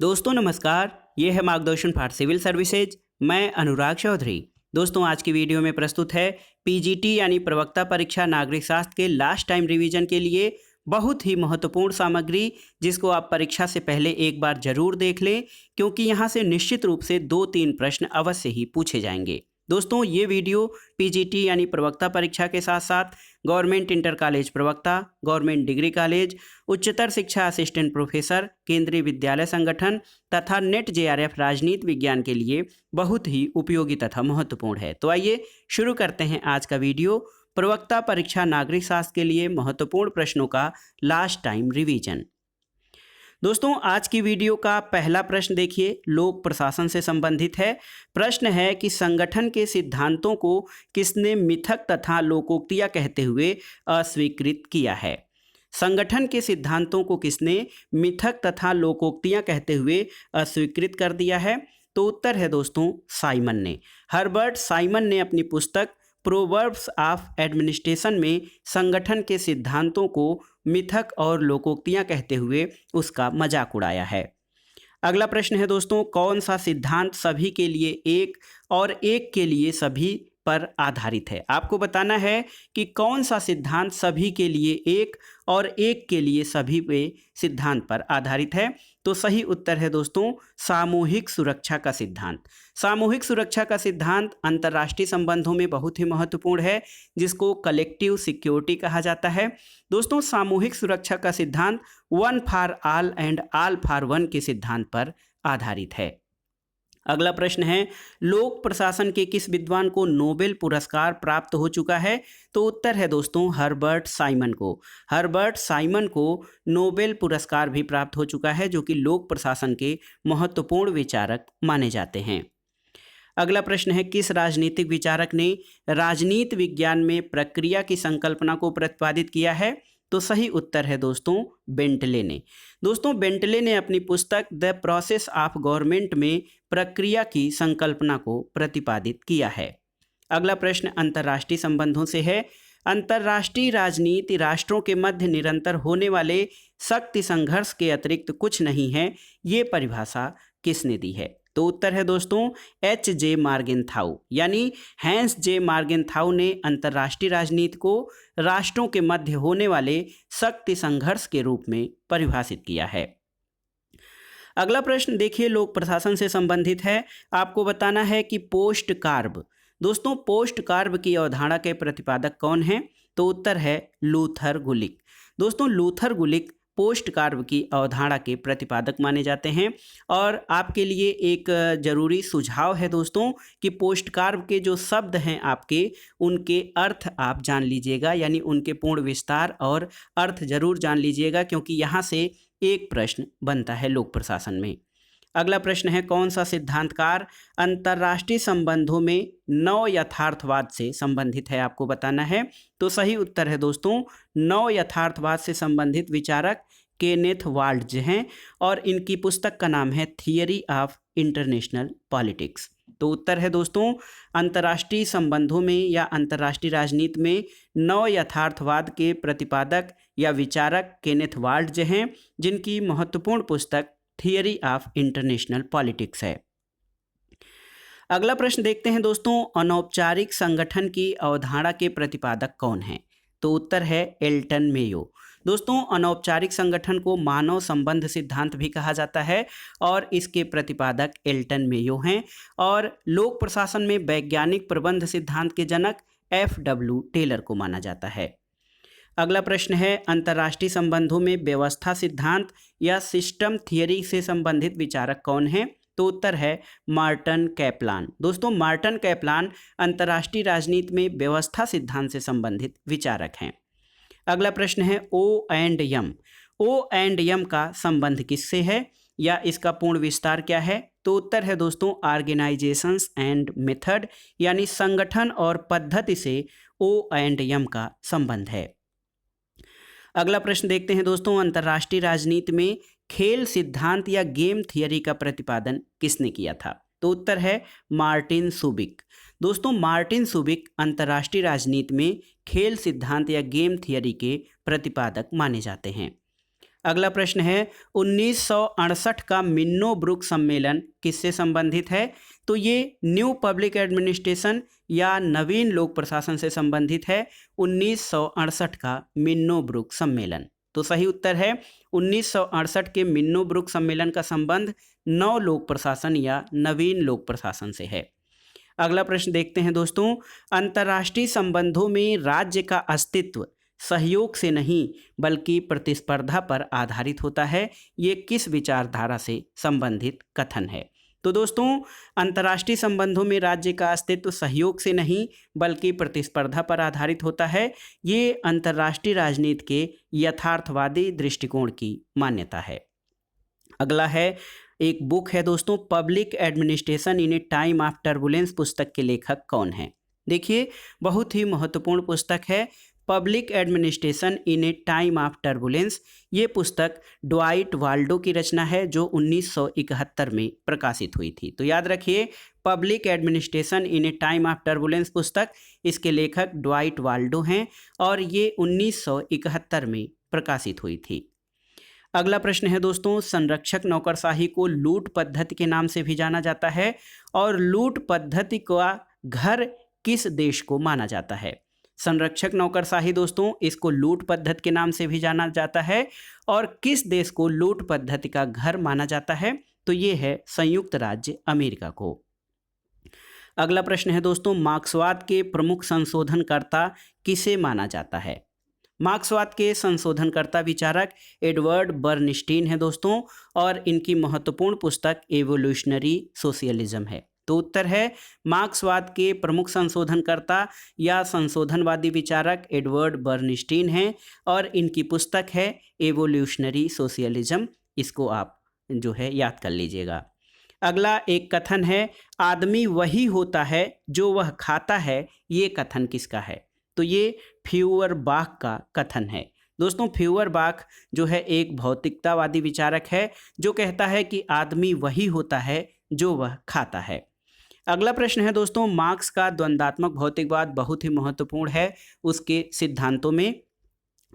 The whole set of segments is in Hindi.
दोस्तों नमस्कार, ये है मार्गदर्शन फॉर सिविल सर्विसेज। मैं अनुराग चौधरी। दोस्तों आज की वीडियो में प्रस्तुत है पीजीटी यानी प्रवक्ता परीक्षा नागरिक शास्त्र के लास्ट टाइम रिवीजन के लिए बहुत ही महत्वपूर्ण सामग्री, जिसको आप परीक्षा से पहले एक बार जरूर देख लें, क्योंकि यहाँ से निश्चित रूप से 2-3 प्रश्न अवश्य ही पूछे जाएंगे। दोस्तों ये वीडियो पीजीटी यानी प्रवक्ता परीक्षा के साथ साथ गवर्नमेंट इंटर कॉलेज प्रवक्ता, गवर्नमेंट डिग्री कॉलेज, उच्चतर शिक्षा असिस्टेंट प्रोफेसर, केंद्रीय विद्यालय संगठन तथा नेट जेआरएफ राजनीति विज्ञान के लिए बहुत ही उपयोगी तथा महत्वपूर्ण है। तो आइए शुरू करते हैं आज का वीडियो, प्रवक्ता परीक्षा नागरिक शास्त्र के लिए महत्वपूर्ण प्रश्नों का लास्ट टाइम रिवीजन। दोस्तों आज की वीडियो का पहला प्रश्न देखिए, लोक प्रशासन से संबंधित है। प्रश्न है कि संगठन के सिद्धांतों को किसने मिथक तथा लोकोक्तियां कहते हुए अस्वीकृत किया है। संगठन के सिद्धांतों को किसने मिथक तथा लोकोक्तियां कहते हुए अस्वीकृत कर दिया है। तो उत्तर है दोस्तों साइमन ने। हर्बर्ट साइमन ने अपनी पुस्तक प्रोवर्ब्स ऑफ एडमिनिस्ट्रेशन में संगठन के सिद्धांतों को मिथक और लोकोक्तियां कहते हुए उसका मजाक उड़ाया है। अगला प्रश्न है दोस्तों, कौन सा सिद्धांत सभी के लिए एक और एक के लिए सभी पर आधारित है। आपको बताना है कि कौन सा सिद्धांत सभी के लिए एक और एक के लिए सभी पे सिद्धांत पर आधारित है। तो सही उत्तर है दोस्तों सामूहिक सुरक्षा का सिद्धांत। सामूहिक सुरक्षा का सिद्धांत अंतर्राष्ट्रीय संबंधों में बहुत ही महत्वपूर्ण है, जिसको कलेक्टिव सिक्योरिटी कहा जाता है। दोस्तों सामूहिक सुरक्षा का सिद्धांत one for all and all for one के सिद्धांत पर आधारित है। अगला प्रश्न है, लोक प्रशासन के किस विद्वान को नोबेल पुरस्कार प्राप्त हो चुका है। तो उत्तर है दोस्तों हर्बर्ट साइमन को। हर्बर्ट साइमन को नोबेल पुरस्कार भी प्राप्त हो चुका है, जो कि लोक प्रशासन के महत्वपूर्ण विचारक माने जाते हैं। अगला प्रश्न है, किस राजनीतिक विचारक ने राजनीति विज्ञान में प्रक्रिया की संकल्पना को प्रतिपादित किया है। तो सही उत्तर है दोस्तों बेंटले ने। दोस्तों बेंटले ने अपनी पुस्तक द प्रोसेस ऑफ गवर्नमेंट में प्रक्रिया की संकल्पना को प्रतिपादित किया है। अगला प्रश्न अंतर्राष्ट्रीय संबंधों से है। अंतर्राष्ट्रीय राजनीति राष्ट्रों के मध्य निरंतर होने वाले शक्ति संघर्ष के अतिरिक्त कुछ नहीं है, ये परिभाषा किसने दी है। तो उत्तर है दोस्तों H.J. मार्गेनथाउ यानी हैंस जे मार्गेनथाउ ने अंतर्राष्ट्रीय राजनीति को राष्ट्रों के मध्य होने वाले शक्ति संघर्ष के रूप में परिभाषित किया है। अगला प्रश्न देखिए, लोक प्रशासन से संबंधित है। आपको बताना है कि पोस्ट कार्ब, दोस्तों पोस्ट कार्ब की अवधारणा के प्रतिपादक कौन है। तो उत्तर है लूथर गुलिक। दोस्तों लूथर गुलिक पोस्ट कार्ब की अवधारणा के प्रतिपादक माने जाते हैं। और आपके लिए एक जरूरी सुझाव है दोस्तों कि पोस्ट कार्ब के जो शब्द हैं आपके, उनके अर्थ आप जान लीजिएगा, यानी उनके पूर्ण विस्तार और अर्थ जरूर जान लीजिएगा, क्योंकि यहाँ से एक प्रश्न बनता है लोक प्रशासन में। अगला प्रश्न है, कौन सा सिद्धांतकार अंतर्राष्ट्रीय संबंधों में नव यथार्थवाद से संबंधित है। आपको बताना है। तो सही उत्तर है दोस्तों नव यथार्थवाद से संबंधित विचारक केनेथ वाल्ट्ज हैं, और इनकी पुस्तक का नाम है थियरी ऑफ इंटरनेशनल पॉलिटिक्स। तो उत्तर है दोस्तों अंतर्राष्ट्रीय संबंधों में या अंतर्राष्ट्रीय राजनीति में नव यथार्थवाद के प्रतिपादक या विचारक केनेथ वाल्ट्ज हैं, जिनकी महत्वपूर्ण पुस्तक थियरी ऑफ इंटरनेशनल पॉलिटिक्स है। अगला प्रश्न देखते हैं दोस्तों, अनौपचारिक संगठन की अवधारणा के प्रतिपादक कौन है। तो उत्तर है एल्टन मेयो। दोस्तों अनौपचारिक संगठन को मानव संबंध सिद्धांत भी कहा जाता है, और इसके प्रतिपादक एल्टन मेयो हैं। और लोक प्रशासन में वैज्ञानिक प्रबंध सिद्धांत के जनक F.W. टेलर को माना जाता है। अगला प्रश्न है, अंतर्राष्ट्रीय संबंधों में व्यवस्था सिद्धांत या सिस्टम थियरी से संबंधित विचारक कौन है। तो उत्तर है मार्टन कैप्लान। दोस्तों मार्टन कैप्लान अंतर्राष्ट्रीय राजनीति में व्यवस्था सिद्धांत से संबंधित विचारक हैं। अगला प्रश्न है O&M। O&M का संबंध किससे है या इसका पूर्ण विस्तार क्या है। तो उत्तर है दोस्तों ऑर्गेनाइजेशंस एंड मेथड, यानी संगठन और पद्धति से O&M का संबंध है। अगला प्रश्न देखते हैं दोस्तों, अंतर्राष्ट्रीय राजनीति में खेल सिद्धांत या गेम थियरी का प्रतिपादन किसने किया था। तो उत्तर है मार्टिन सुबिक। दोस्तों मार्टिन सुबिक अंतर्राष्ट्रीय राजनीति में खेल सिद्धांत या गेम थियरी के प्रतिपादक माने जाते हैं। अगला प्रश्न है 1968 का मिन्नो-ब्रुक सम्मेलन किससे संबंधित है? तो ये न्यू पब्लिक एडमिनिस्ट्रेशन या नवीन लोक प्रशासन से संबंधित है 1968 का मिन्नो-ब्रुक सम्मेलन। तो सही उत्तर है 1968 के मिन्नो-ब्रुक सम्मेलन का संबंध नव लोक प्रशासन या नवीन लोक प्रशासन से है। अगला प्रश्न देखते हैं दोस्तों, अंतर्राष्ट्रीय संबंधों में राज्य का अस्तित्व सहयोग से नहीं बल्कि प्रतिस्पर्धा पर आधारित होता है, ये किस विचारधारा से संबंधित कथन है? तो दोस्तों, अंतर्राष्ट्रीय संबंधों में राज्य का अस्तित्व सहयोग से नहीं बल्कि प्रतिस्पर्धा पर आधारित होता है, ये अंतर्राष्ट्रीय राजनीति के यथार्थवादी दृष्टिकोण की मान्यता है। अगला है, एक बुक है दोस्तों, public administration in A time of turbulence, पुस्तक के लेखक कौन हैं? देखिए, बहुत ही महत्वपूर्ण पुस्तक है public administration in A time of turbulence. ये पुस्तक ड्वाइट वाल्डो की रचना है जो 1971 में प्रकाशित हुई थी। तो याद रखिए, public administration in A time of turbulence पुस्तक, इसके लेखक ड्वाइट वाल्डो हैं और ये 1971 में प्रकाशित हुई थी। अगला प्रश्न है दोस्तों, संरक्षक नौकरशाही को लूट पद्धति के नाम से भी जाना जाता है और लूट पद्धति का घर किस देश को माना जाता है? संरक्षक नौकरशाही दोस्तों, इसको लूट पद्धति के नाम से भी जाना जाता है और किस देश को लूट पद्धति का घर माना जाता है? तो ये है संयुक्त राज्य अमेरिका को। अगला प्रश्न है दोस्तों, मार्क्सवाद के प्रमुख संशोधनकर्ता किसे माना जाता है? मार्क्सवाद के संशोधनकर्ता विचारक एडवर्ड बर्नस्टीन है दोस्तों और इनकी महत्वपूर्ण पुस्तक एवोल्यूशनरी सोशलिज्म है। तो उत्तर है मार्क्सवाद के प्रमुख संशोधनकर्ता या संशोधनवादी विचारक एडवर्ड बर्नस्टीन हैं और इनकी पुस्तक है एवोल्यूशनरी सोशलिज्म। इसको आप जो है याद कर लीजिएगा। अगला एक कथन है, आदमी वही होता है जो वह खाता है, ये कथन किसका है? तो ये फ्यूअरबाख का कथन है। दोस्तों, फ्यूअरबाख जो है एक भौतिकतावादी विचारक है जो कहता है कि आदमी वही होता है जो वह खाता है। अगला प्रश्न है दोस्तों, मार्क्स का द्वंद्वात्मक भौतिकवाद बहुत ही महत्वपूर्ण है उसके सिद्धांतों में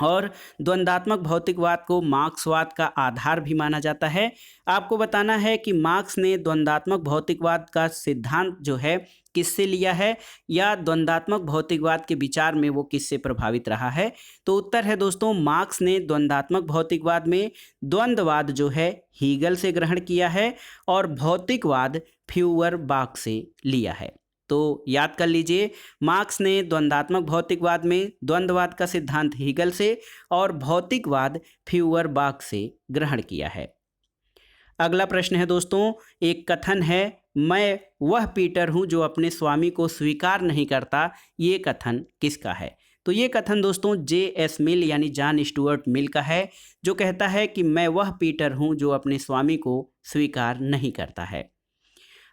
और द्वंद्वात्मक भौतिकवाद को मार्क्सवाद का आधार भी माना जाता है। आपको बताना है कि मार्क्स ने द्वंद्वात्मक भौतिकवाद का सिद्धांत जो है किससे लिया है या द्वंद्वात्मक भौतिकवाद के विचार में वो किससे प्रभावित रहा है? तो उत्तर है दोस्तों, मार्क्स ने द्वंद्वात्मक भौतिकवाद में द्वंद्ववाद जो है हीगल से ग्रहण किया है और भौतिकवाद फ्यूअरबाख से लिया है। तो याद कर लीजिए, मार्क्स ने द्वंद्वात्मक भौतिकवाद में द्वंद्ववाद का सिद्धांत हीगल से और भौतिकवाद फ्यूअरबाख से ग्रहण किया है। अगला प्रश्न है दोस्तों, एक कथन है, मैं वह पीटर हूं जो अपने स्वामी को स्वीकार नहीं करता, ये कथन किसका है? तो ये कथन दोस्तों J.S. मिल यानी जॉन स्टुअर्ट मिल का है जो कहता है कि मैं वह पीटर हूं जो अपने स्वामी को स्वीकार नहीं करता है।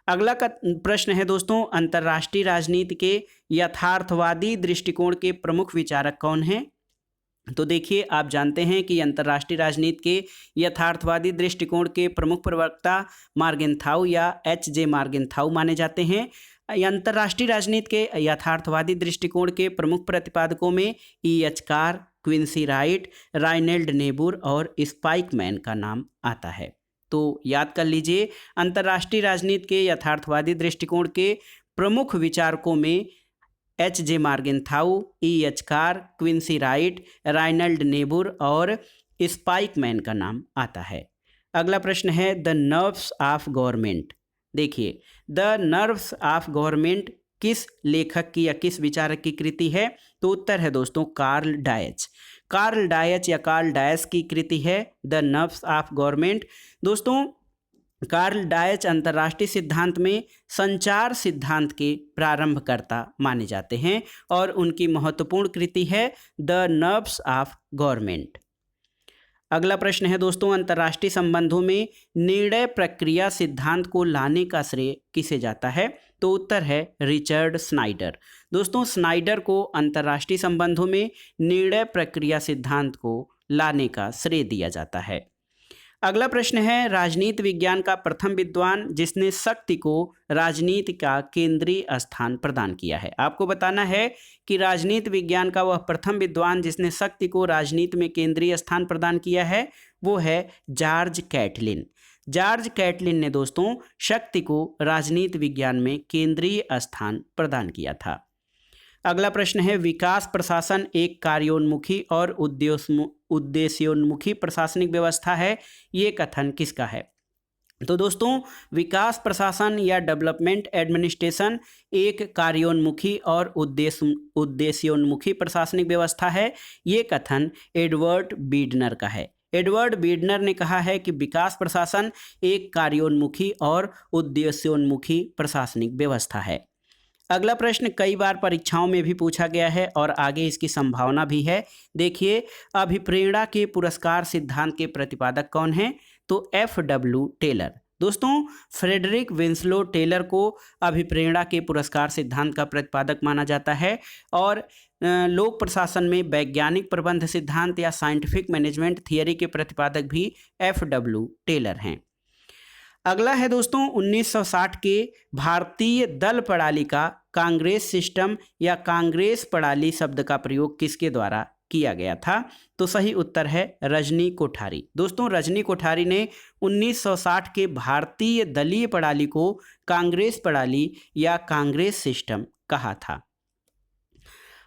अगला प्रश्न है दोस्तों, अंतर्राष्ट्रीय राजनीति के यथार्थवादी दृष्टिकोण के प्रमुख विचारक कौन हैं? तो देखिए, आप जानते हैं कि अंतर्राष्ट्रीय राजनीति के यथार्थवादी दृष्टिकोण के प्रमुख प्रवक्ता मार्गेनथाउ या H.J. मार्गेनथाउ माने जाते हैं। अंतर्राष्ट्रीय राजनीति के यथार्थवादी दृष्टिकोण के प्रमुख प्रतिपादकों में E.H. Carr, Quincy Wright, Reinhold Niebuhr और स्पाइकमैन का नाम आता है। तो याद कर लीजिए, अंतर्राष्ट्रीय राजनीति के यथार्थवादी दृष्टिकोण के प्रमुख विचारकों में H.J. Morgenthau, E.H. Carr, Quincy Wright, Reinhold Niebuhr और स्पाइकमैन का नाम आता है। अगला प्रश्न है, द नर्व्स ऑफ गवर्नमेंट। देखिए, द नर्व्स ऑफ गवर्नमेंट किस लेखक की या किस विचारक की कृति है? तो उत्तर है दोस्तों कार्ल डायच। कार्ल डायच या कार्ल डायस की कृति है द नर्व्स ऑफ गवर्नमेंट। दोस्तों, कार्ल डायच अंतर्राष्ट्रीय सिद्धांत में संचार सिद्धांत के प्रारंभकर्ता माने जाते हैं और उनकी महत्वपूर्ण कृति है द नर्व्स ऑफ गवर्नमेंट। अगला प्रश्न है दोस्तों, अंतर्राष्ट्रीय संबंधों में निर्णय प्रक्रिया सिद्धांत को लाने का श्रेय किसे जाता है? तो उत्तर है रिचर्ड स्नाइडर। दोस्तों, स्नाइडर को अंतर्राष्ट्रीय संबंधों में निर्णय प्रक्रिया सिद्धांत को लाने का श्रेय दिया जाता है। अगला प्रश्न है, राजनीति विज्ञान का प्रथम विद्वान जिसने शक्ति को राजनीति का केंद्रीय स्थान प्रदान किया है। आपको बताना है कि राजनीति विज्ञान का वह प्रथम विद्वान जिसने शक्ति को राजनीति में केंद्रीय स्थान प्रदान किया है वो है जॉर्ज कैटलिन। जॉर्ज कैटलिन ने दोस्तों शक्ति को राजनीति विज्ञान में केंद्रीय स्थान प्रदान किया था। अगला प्रश्न है, विकास प्रशासन एक कार्योन्मुखी और उद्देश्योन्मुखी प्रशासनिक व्यवस्था है, ये कथन किसका है? तो दोस्तों विकास प्रशासन या डेवलपमेंट एडमिनिस्ट्रेशन एक कार्योन्मुखी और उद्देश्योन्मुखी प्रशासनिक व्यवस्था है, ये कथन एडवर्ड बीडनर का है। एडवर्ड बीडनर ने कहा है कि विकास प्रशासन एक कार्योन्मुखी और उद्देश्योन्मुखी प्रशासनिक व्यवस्था है। अगला प्रश्न कई बार परीक्षाओं में भी पूछा गया है और आगे इसकी संभावना भी है। देखिए, अभिप्रेरणा के पुरस्कार सिद्धांत के प्रतिपादक कौन हैं? तो FW टेलर। दोस्तों फ्रेडरिक विंसलो टेलर को अभिप्रेरणा के पुरस्कार सिद्धांत का प्रतिपादक माना जाता है और लोक प्रशासन में वैज्ञानिक प्रबंध सिद्धांत या साइंटिफिक मैनेजमेंट थियरी के प्रतिपादक भी FW टेलर हैं। अगला है दोस्तों 1960 के भारतीय दल प्रणाली का कांग्रेस सिस्टम या कांग्रेस प्रणाली शब्द का प्रयोग किसके द्वारा किया गया था? तो सही उत्तर है रजनी कोठारी। दोस्तों रजनी कोठारी ने 1960 के भारतीय दलीय प्रणाली को कांग्रेस प्रणाली या कांग्रेस सिस्टम कहा था।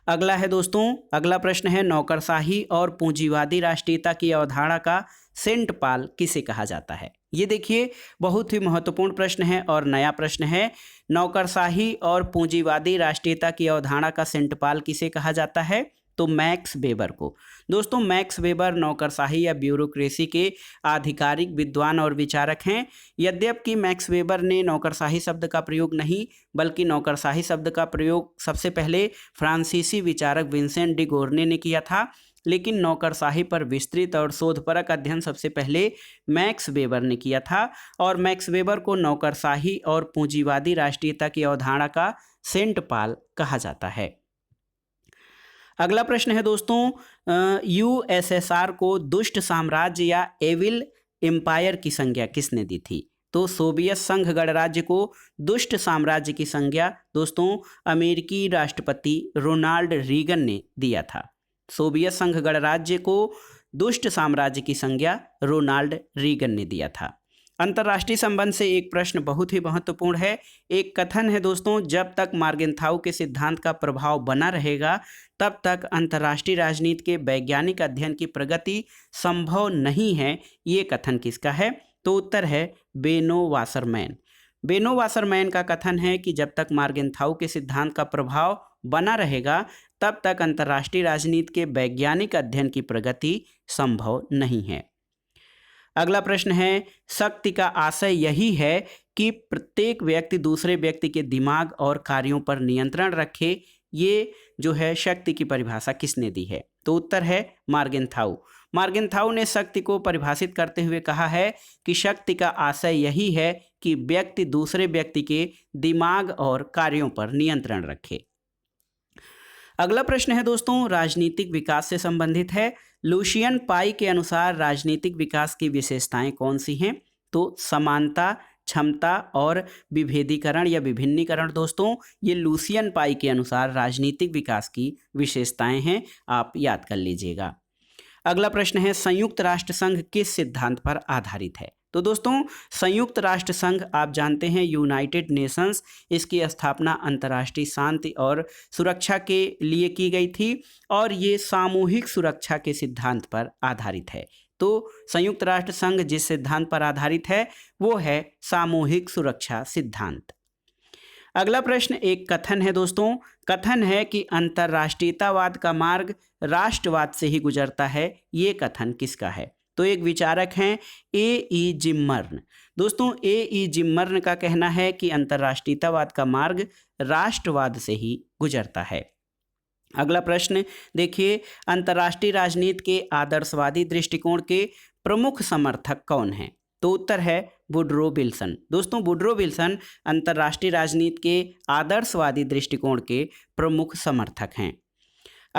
अगला है दोस्तों, अगला प्रश्न है, नौकरशाही और पूंजीवादी राष्ट्रीयता की अवधारणा का सेंट पॉल किसे कहा जाता है? ये देखिए बहुत ही महत्वपूर्ण प्रश्न है और नया प्रश्न है। नौकरशाही और पूंजीवादी राष्ट्रीयता की अवधारणा का सेंट पॉल किसे कहा जाता है? तो मैक्स वेबर को। दोस्तों मैक्स वेबर नौकरशाही या ब्यूरोक्रेसी के आधिकारिक विद्वान और विचारक हैं। यद्यपि मैक्स वेबर ने नौकरशाही शब्द का प्रयोग नहीं बल्कि नौकरशाही शब्द का प्रयोग सबसे पहले फ्रांसीसी विचारक विंसेंट डी गोर्ने ने किया था, लेकिन नौकरशाही पर विस्तृत और शोधपरक अध्ययन सबसे पहले मैक्स वेबर ने किया था और मैक्स वेबर को नौकरशाही और पूंजीवादी राष्ट्रीयता की अवधारणा का सेंट पॉल कहा जाता है। अगला प्रश्न है दोस्तों, USSR को दुष्ट साम्राज्य या एविल एम्पायर की संज्ञा किसने दी थी? तो सोवियत संघ गणराज्य को दुष्ट साम्राज्य की संज्ञा दोस्तों अमेरिकी राष्ट्रपति रोनाल्ड रीगन ने दिया था। सोवियत संघ गणराज्य को दुष्ट साम्राज्य की संज्ञा रोनाल्ड रीगन ने दिया था। अंतर्राष्ट्रीय संबंध से एक प्रश्न बहुत ही महत्वपूर्ण है। एक कथन है दोस्तों, जब तक मार्गेंथाउ के सिद्धांत का प्रभाव बना रहेगा तब तक अंतर्राष्ट्रीय राजनीति के वैज्ञानिक अध्ययन की प्रगति संभव नहीं है। ये कथन किसका है? तो उत्तर है बेनो वासरमैन। बेनो वासरमैन का कथन है कि जब तक मार्गेंथाउ के सिद्धांत का प्रभाव बना रहेगा तब तक अंतर्राष्ट्रीय राजनीति के वैज्ञानिक अध्ययन की प्रगति संभव नहीं है। अगला प्रश्न है, शक्ति का आशय यही है कि प्रत्येक व्यक्ति दूसरे व्यक्ति के दिमाग और कार्यों पर नियंत्रण रखे। ये जो है शक्ति की परिभाषा किसने दी है? तो उत्तर है मार्गेंथाउ। मार्गेंथाउ ने शक्ति को परिभाषित करते हुए कहा है कि शक्ति का आशय यही है कि व्यक्ति दूसरे व्यक्ति के दिमाग और कार्यों पर नियंत्रण रखे। अगला प्रश्न है दोस्तों, राजनीतिक विकास से संबंधित है। लुशियन पाई के अनुसार राजनीतिक विकास की विशेषताएं कौन सी हैं? तो समानता, क्षमता और विभेदीकरण या विभिन्नीकरण। दोस्तों ये लुशियन पाई के अनुसार राजनीतिक विकास की विशेषताएं हैं, आप याद कर लीजिएगा। अगला प्रश्न है, संयुक्त राष्ट्र संघ किस सिद्धांत पर आधारित है? तो दोस्तों संयुक्त राष्ट्र संघ आप जानते हैं यूनाइटेड नेशंस, इसकी स्थापना अंतर्राष्ट्रीय शांति और सुरक्षा के लिए की गई थी और ये सामूहिक सुरक्षा के सिद्धांत पर आधारित है। तो संयुक्त राष्ट्र संघ जिस सिद्धांत पर आधारित है वो है सामूहिक सुरक्षा सिद्धांत। अगला प्रश्न एक कथन है दोस्तों, कथन है कि अंतर्राष्ट्रीयतावाद का मार्ग राष्ट्रवाद से ही गुजरता है। ये कथन किसका है? तो एक विचारक हैं A.E. जिम्मर्न। दोस्तों A.E. जिम्मर्न का कहना है कि अंतर्राष्ट्रीयतावाद का मार्ग राष्ट्रवाद से ही गुजरता है। अगला प्रश्न देखिए, अंतर्राष्ट्रीय राजनीति के आदर्शवादी दृष्टिकोण के प्रमुख समर्थक कौन हैं? तो उत्तर है वुडरो विल्सन। दोस्तों वुडरो विल्सन अंतर्राष्ट्रीय राजनीति के आदर्शवादी दृष्टिकोण के प्रमुख समर्थक हैं।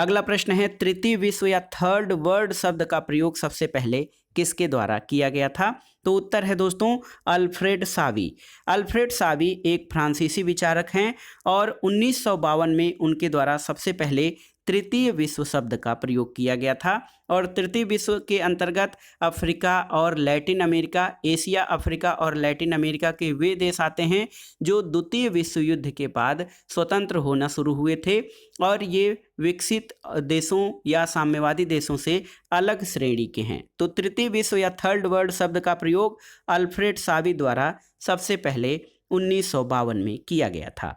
अगला प्रश्न है तृतीय विश्व या थर्ड वर्ल्ड शब्द का प्रयोग सबसे पहले किसके द्वारा किया गया था? तो उत्तर है दोस्तों अल्फ्रेड सावी। अल्फ्रेड सावी एक फ्रांसीसी विचारक हैं और 1952 में उनके द्वारा सबसे पहले तृतीय विश्व शब्द का प्रयोग किया गया था। और तृतीय विश्व के अंतर्गत अफ्रीका और लैटिन अमेरिका, एशिया, अफ्रीका और लैटिन अमेरिका के वे देश आते हैं जो द्वितीय विश्व युद्ध के बाद स्वतंत्र होना शुरू हुए थे और ये विकसित देशों या साम्यवादी देशों से अलग श्रेणी के हैं। तो तृतीय विश्व या थर्ड वर्ल्ड शब्द का प्रयोग अल्फ्रेड सावी द्वारा सबसे पहले 1952 में किया गया था।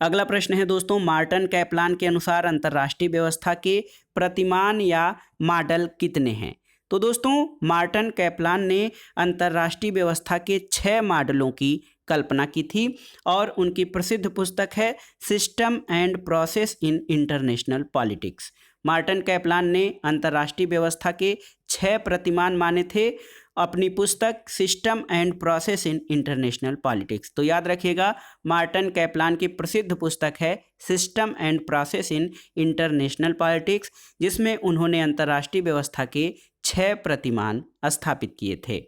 अगला प्रश्न है दोस्तों मार्टिन कैपलान के अनुसार अंतर्राष्ट्रीय व्यवस्था के प्रतिमान या मॉडल कितने हैं? तो दोस्तों मार्टिन कैपलान ने अंतर्राष्ट्रीय व्यवस्था के 6 मॉडलों की कल्पना की थी और उनकी प्रसिद्ध पुस्तक है system and process in international politics. Martin Kaplan ने अंतर्राष्ट्रीय व्यवस्था के 6 प्रतिमान माने थे अपनी पुस्तक system and process in international politics. तो याद रखिएगा मार्टिन कैपलान की प्रसिद्ध पुस्तक है system and process in international politics, जिसमें उन्होंने अंतर्राष्ट्रीय व्यवस्था के 6 प्रतिमान स्थापित किए थे।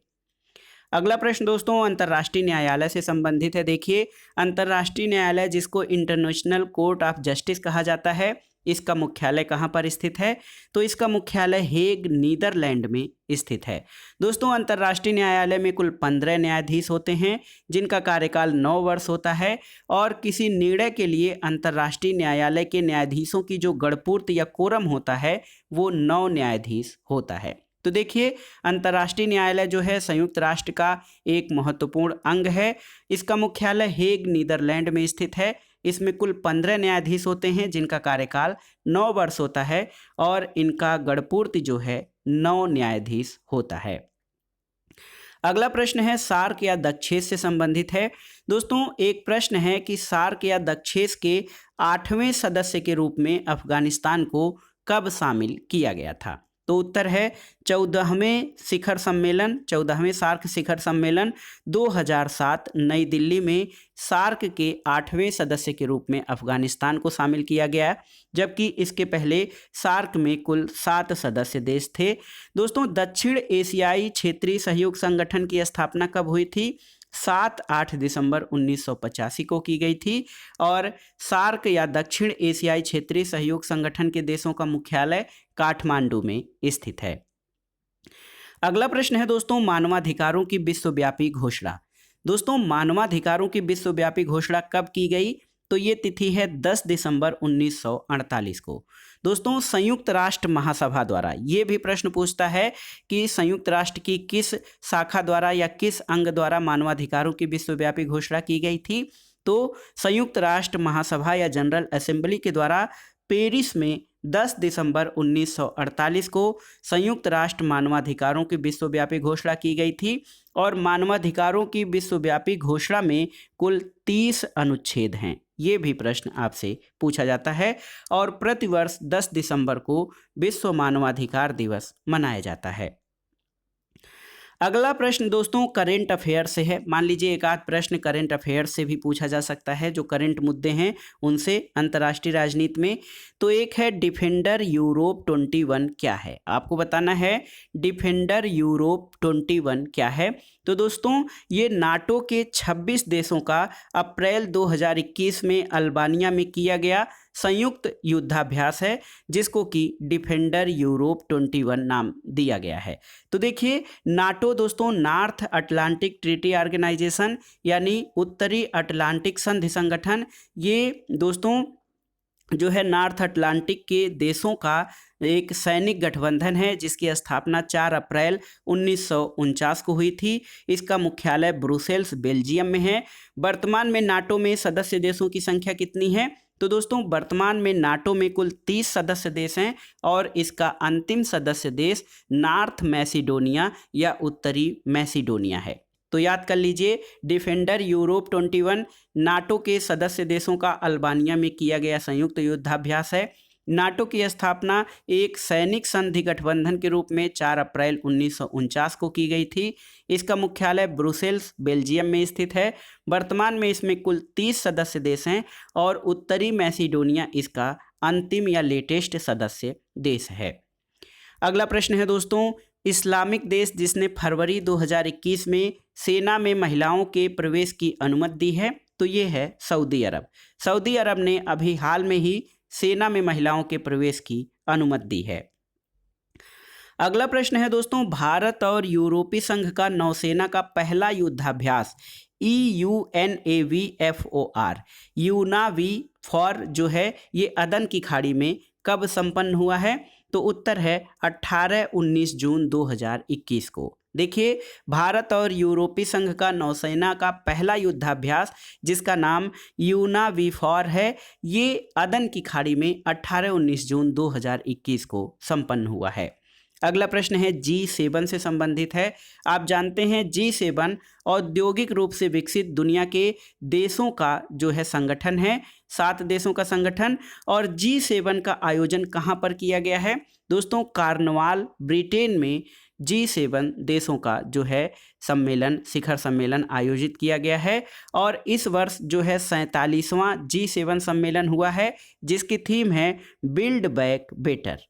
अगला प्रश्न दोस्तों अंतर्राष्ट्रीय न्यायालय से संबंधित है। देखिए अंतर्राष्ट्रीय न्यायालय जिसको इंटरनेशनल कोर्ट ऑफ जस्टिस कहा जाता है, इसका मुख्यालय कहाँ पर स्थित है? तो इसका मुख्यालय हेग नीदरलैंड में स्थित है। दोस्तों अंतर्राष्ट्रीय न्यायालय में कुल 15 न्यायाधीश होते हैं जिनका कार्यकाल 9 वर्ष होता है और किसी निर्णय के लिए अंतर्राष्ट्रीय न्यायालय के न्यायाधीशों की जो गणपूर्त या कोरम होता है वो 9 न्यायाधीश होता है। तो देखिए अंतर्राष्ट्रीय न्यायालय जो है संयुक्त राष्ट्र का एक महत्वपूर्ण अंग है। इसका मुख्यालय हेग नीदरलैंड में स्थित है। इसमें कुल 15 न्यायाधीश होते हैं जिनका कार्यकाल 9 वर्ष होता है और इनका गणपूर्ति जो है 9 न्यायाधीश होता है। अगला प्रश्न है सार्क या दक्षेस से संबंधित है। दोस्तों एक प्रश्न है कि सार्क या दक्षेस के 8वें सदस्य के रूप में अफगानिस्तान को कब शामिल किया गया था? तो उत्तर है 14वें सार्क शिखर सम्मेलन 2007 नई दिल्ली में सार्क के 8वें सदस्य के रूप में अफगानिस्तान को शामिल किया गया, जबकि इसके पहले सार्क में कुल 7 सदस्य देश थे। दोस्तों दक्षिण एशियाई क्षेत्रीय सहयोग संगठन की स्थापना कब हुई थी? 7-8 दिसंबर 1985 को की गई थी और सार्क या दक्षिण एशियाई क्षेत्रीय सहयोग संगठन के देशों का मुख्यालय काठमांडू में स्थित है। अगला प्रश्न है दोस्तों मानवाधिकारों की विश्वव्यापी घोषणा। दोस्तों मानवाधिकारों की विश्वव्यापी घोषणा कब की गई? तो ये तिथि है 10 दिसंबर 1948 को। दोस्तों संयुक्त राष्ट्र महासभा द्वारा, ये भी प्रश्न पूछता है कि संयुक्त राष्ट्र की किस शाखा द्वारा या किस अंग द्वारा मानवाधिकारों की विश्वव्यापी घोषणा की गई थी? तो संयुक्त राष्ट्र महासभा या जनरल असेंबली के द्वारा पेरिस में 10 दिसंबर 1948 को संयुक्त राष्ट्र मानवाधिकारों की विश्वव्यापी घोषणा की गई थी और मानवाधिकारों की विश्वव्यापी घोषणा में कुल 30 अनुच्छेद हैं। ये भी प्रश्न आपसे पूछा जाता है और प्रतिवर्ष 10 दिसंबर को विश्व मानवाधिकार दिवस मनाया जाता है। अगला प्रश्न दोस्तों करेंट अफेयर से है। मान लीजिए एक आध प्रश्न करेंट अफेयर से भी पूछा जा सकता है, जो करेंट मुद्दे हैं उनसे अंतर्राष्ट्रीय राजनीति में। तो एक है डिफेंडर यूरोप 21 क्या है? आपको बताना है डिफेंडर यूरोप 21 क्या है। तो दोस्तों ये नाटो के 26 देशों का अप्रैल 2021 में अल्बानिया में किया गया संयुक्त युद्धाभ्यास है, जिसको कि डिफेंडर यूरोप 21 नाम दिया गया है। तो देखिए नाटो दोस्तों नॉर्थ अटलांटिक ट्रीटी ऑर्गेनाइजेशन यानी उत्तरी अटलांटिक संधि संगठन, ये दोस्तों जो है नॉर्थ अटलांटिक के देशों का एक सैनिक गठबंधन है जिसकी स्थापना 4 अप्रैल 1949 को हुई थी। इसका मुख्यालय ब्रुसेल्स बेल्जियम में है। वर्तमान में नाटो में सदस्य देशों की संख्या कितनी है? तो दोस्तों वर्तमान में नाटो में कुल 30 सदस्य देश हैं और इसका अंतिम सदस्य देश नॉर्थ मैसिडोनिया या उत्तरी मैसिडोनिया है। तो याद कर लीजिए डिफेंडर यूरोप 21 नाटो के सदस्य देशों का अल्बानिया में किया गया संयुक्त युद्धाभ्यास है। नाटो की स्थापना एक सैनिक संधि गठबंधन के रूप में 4 अप्रैल 1949 को की गई थी। इसका मुख्यालय ब्रुसेल्स बेल्जियम में स्थित है। वर्तमान में इसमें कुल 30 सदस्य देश हैं और उत्तरी मैसिडोनिया इसका अंतिम या लेटेस्ट सदस्य देश है। अगला प्रश्न है दोस्तों, इस्लामिक देश जिसने फरवरी 2021 में सेना में महिलाओं के प्रवेश की अनुमति दी है, तो ये है सऊदी अरब। सऊदी अरब ने अभी हाल में ही सेना में महिलाओं के प्रवेश की अनुमति दी है। अगला प्रश्न है दोस्तों, भारत और यूरोपीय संघ का नौसेना का पहला युद्धाभ्यास EUNAVFOR यूनावी फॉर जो है ये अदन की खाड़ी में कब संपन्न हुआ है, तो उत्तर है 18-19 जून 2021 को। देखिए, भारत और यूरोपीय संघ का नौसेना का पहला युद्धाभ्यास जिसका नाम यूनावीफॉर है, ये अदन की खाड़ी में 18-19 जून 2021 को संपन्न हुआ है। अगला प्रश्न है G7 से संबंधित है। आप जानते हैं G7 औद्योगिक रूप से विकसित दुनिया के देशों का जो है संगठन है, 7 देशों का संगठन। और G7 का आयोजन कहाँ पर किया गया है दोस्तों, कार्नवाल ब्रिटेन में G7 देशों का जो है सम्मेलन, शिखर सम्मेलन आयोजित किया गया है। और इस वर्ष जो है 47वां G7 सम्मेलन हुआ है जिसकी थीम है बिल्ड बैक बेटर।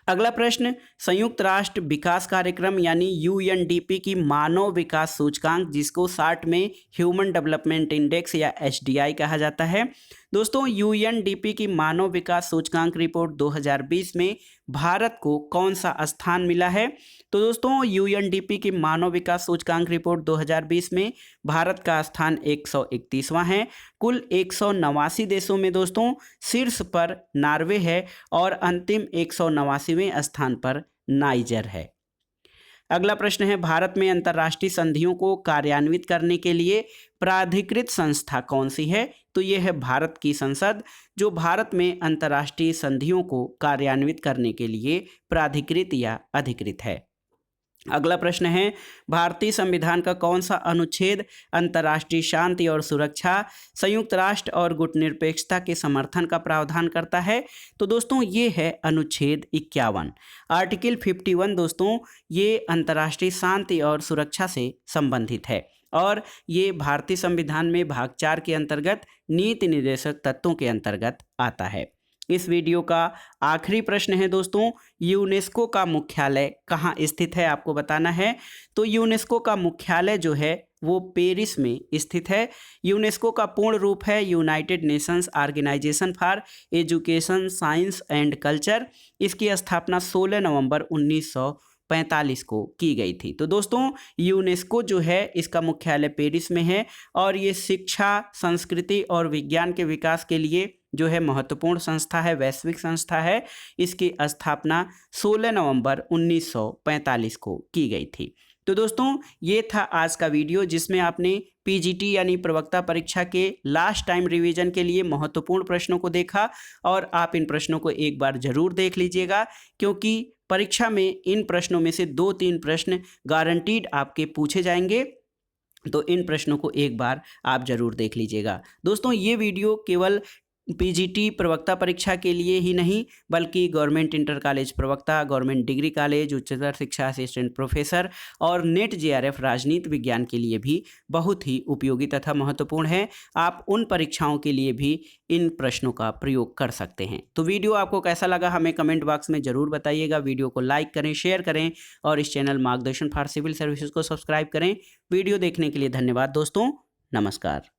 अगला प्रश्न, संयुक्त राष्ट्र विकास कार्यक्रम यानी UNDP की मानव विकास सूचकांक जिसको शॉर्ट में ह्यूमन डेवलपमेंट इंडेक्स या HDI कहा जाता है। दोस्तों, UNDP की मानव विकास सूचकांक रिपोर्ट 2020 में भारत को कौन सा स्थान मिला है, तो दोस्तों UNDP की मानव विकास सूचकांक रिपोर्ट 2020 में भारत का स्थान 131वां है। कुल 189 देशों में दोस्तों शीर्ष पर नॉर्वे है और अंतिम 189वें स्थान पर नाइजर है। अगला प्रश्न है, भारत में अंतर्राष्ट्रीय संधियों को कार्यान्वित करने के लिए प्राधिकृत संस्था कौन सी है, तो ये है भारत की संसद, जो भारत में अंतर्राष्ट्रीय संधियों को कार्यान्वित करने के लिए प्राधिकृत या अधिकृत है। अगला प्रश्न है, भारतीय संविधान का कौन सा अनुच्छेद अंतर्राष्ट्रीय शांति और सुरक्षा, संयुक्त राष्ट्र और गुटनिरपेक्षता के समर्थन का प्रावधान करता है, तो दोस्तों ये है अनुच्छेद 51। आर्टिकल 51 दोस्तों ये अंतर्राष्ट्रीय शांति और सुरक्षा से संबंधित है और ये भारतीय संविधान में भाग 4 के अंतर्गत नीति निर्देशक तत्वों के अंतर्गत आता है। इस वीडियो का आखिरी प्रश्न है दोस्तों, यूनेस्को का मुख्यालय कहाँ स्थित है आपको बताना है। तो यूनेस्को का मुख्यालय जो है वो पेरिस में स्थित है। यूनेस्को का पूर्ण रूप है United Nations Organization for Education, Science and Culture. इसकी स्थापना 16 नवंबर 1945 को की गई थी। तो दोस्तों यूनेस्को जो है इसका मुख्यालय पेरिस में है और ये शिक्षा, संस्कृति और विज्ञान के विकास के लिए जो है महत्वपूर्ण संस्था है, वैश्विक संस्था है। इसकी स्थापना 16 नवंबर 1945 को की गई थी। तो दोस्तों ये था आज का वीडियो जिसमें आपने PGT यानी प्रवक्ता परीक्षा के लास्ट टाइम रिवीजन के लिए महत्वपूर्ण प्रश्नों को देखा और आप इन प्रश्नों को एक बार जरूर देख लीजिएगा क्योंकि परीक्षा में इन प्रश्नों में से 2-3 प्रश्न गारंटीड आपके पूछे जाएंगे। तो इन प्रश्नों को एक बार आप जरूर देख लीजिएगा। दोस्तों ये वीडियो केवल PGT प्रवक्ता परीक्षा के लिए ही नहीं बल्कि गवर्नमेंट इंटर कॉलेज प्रवक्ता, गवर्नमेंट डिग्री कॉलेज, उच्चतर शिक्षा असिस्टेंट प्रोफेसर और नेट JRF राजनीति विज्ञान के लिए भी बहुत ही उपयोगी तथा महत्वपूर्ण है। आप उन परीक्षाओं के लिए भी इन प्रश्नों का प्रयोग कर सकते हैं। तो वीडियो आपको कैसा लगा हमें कमेंट बॉक्स में ज़रूर बताइएगा। वीडियो को लाइक करें, शेयर करें और इस चैनल मार्गदर्शन फॉर सिविल सर्विसेज को सब्सक्राइब करें। वीडियो देखने के लिए धन्यवाद दोस्तों, नमस्कार।